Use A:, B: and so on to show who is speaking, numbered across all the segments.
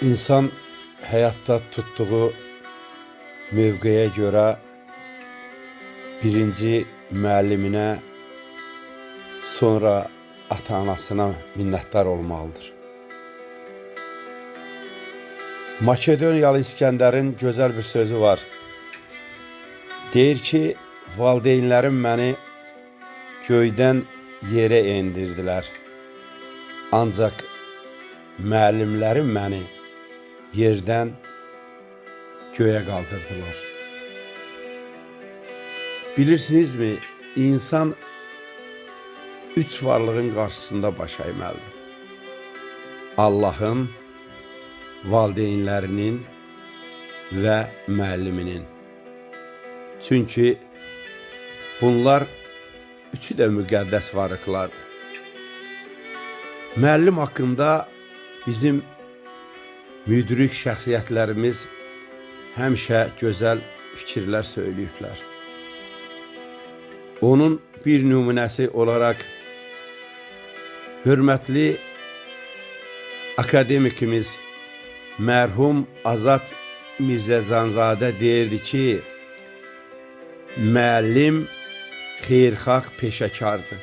A: İnsan həyatda tutduğu mövqeyə görə birinci müəlliminə, sonra ata-anasına minnətdar olmalıdır. Makedoniyalı İskəndərin gözəl bir sözü var. Deyir ki, valideynlərim məni göydən yerə endirdilər. Ancaq müəllimlərim məni yerdən göyə qaldırdılar. Bilirsinizmi, insan üç varlığın qarşısında baş əyməlidir. Allahın, valideynlərinin və müəlliminin. Çünki bunlar üçü də müqəddəs varlıqlardır. Müəllim haqqında bizim müdrik şəxsiyyətlərimiz həmişə gözəl fikirlər söyləyiblər. Onun bir nümunəsi olaraq hörmətli akademikimiz mərhum Azad Mirzəzanzadə deyirdi ki, müəllim xeyirxah peşəkardır.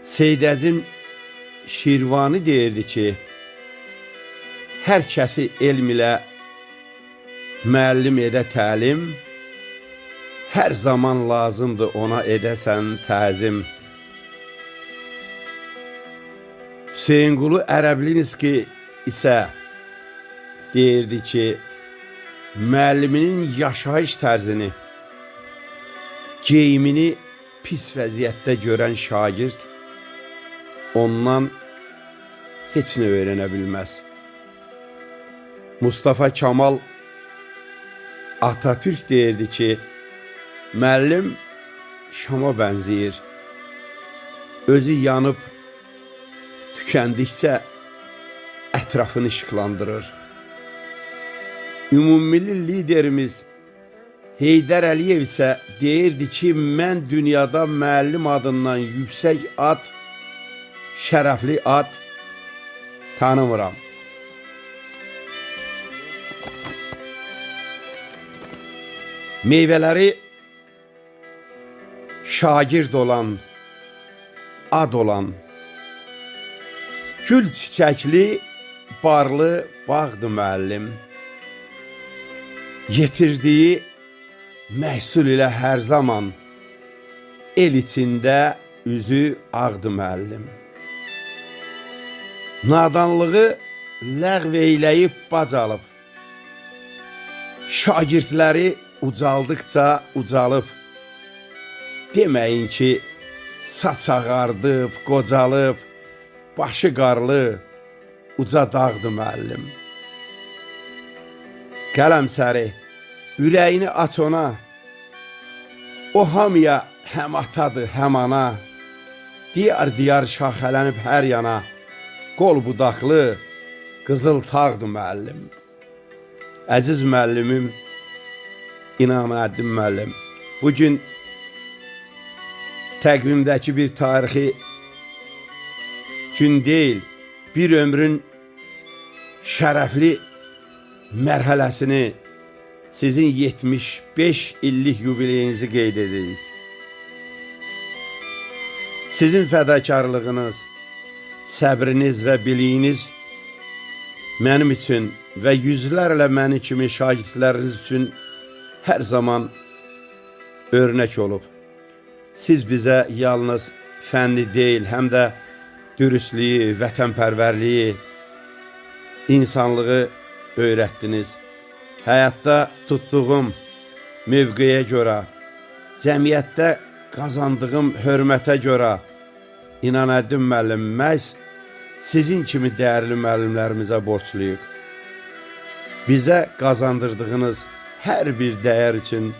A: Seyyid Əzim Şirvani deyirdi ki, hər kəsi elm ilə müəllim edə təlim, hər zaman lazımdır ona edəsən təzim. Hüseynqulu Ərəblinski isə deyirdi ki, müəlliminin yaşayış tərzini, geyimini pis vəziyyətdə görən şagird ondan heç nə öyrənə bilməz. Mustafa Kemal Atatürk deyirdi ki, müəllim şama bənzəyir. Özü yanıb tükəndikcə ətrafını işıqlandırır. Ümummilli liderimiz Heydər Əliyev isə deyirdi ki, mən dünyada müəllim adından yüksək ad, şərəfli ad tanımıram. Meyvələri şagird olan, ad olan, gül çiçəkli, barlı bağdı müəllim. Yetirdiyi məhsul ilə hər zaman el içində üzü ağdı müəllim. Nadanlığı ləğv eyləyib bac alıb, şagirdləri ucaldıqca ucalıb, deməyin ki, saç ağardıb, qocalıb, başı qarlı, uca dağdı müəllim. Qələm səri, ürəyini aç ona, o hamıya həm atadır, həm ana, diyar-diyar şaxələnib hər yana, qol budaqlı, qızıl tağdı müəllim. Əziz müəllimim, İnanəddin müəllim, bugün təqvimdəki bir tarixi gün deyil, bir ömrün şərəfli mərhələsini, sizin 75 illik yubileyinizi qeyd edirik. Sizin fədakarlığınız, səbriniz və biliyiniz mənim üçün və yüzlərlə mənim kimi şagirdləriniz üçün hər zaman örnək olub. Siz bizə yalnız fənni deyil, həm də dürüstlüyü, vətənpərvərliyi, insanlığı öyrətdiniz. Həyatda tutduğum mövqeyə görə, cəmiyyətdə qazandığım hörmətə görə İnanəddin müəllim, məhz sizin kimi dəyərli müəllimlərimizə borçluyuq. Bizə qazandırdığınız hər bir dəyər üçün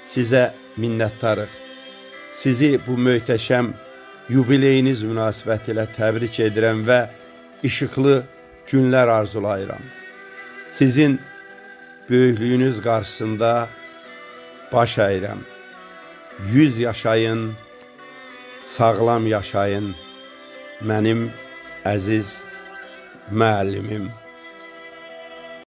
A: sizə minnətdarıq. Sizi bu möhtəşəm yubileyiniz münasibətilə təbrik edirəm və işıqlı günlər arzulayıram. Sizin böyüklüyünüz qarşısında baş əyirəm. 100 yaşayın, sağlam yaşayın mənim əziz müəllimim.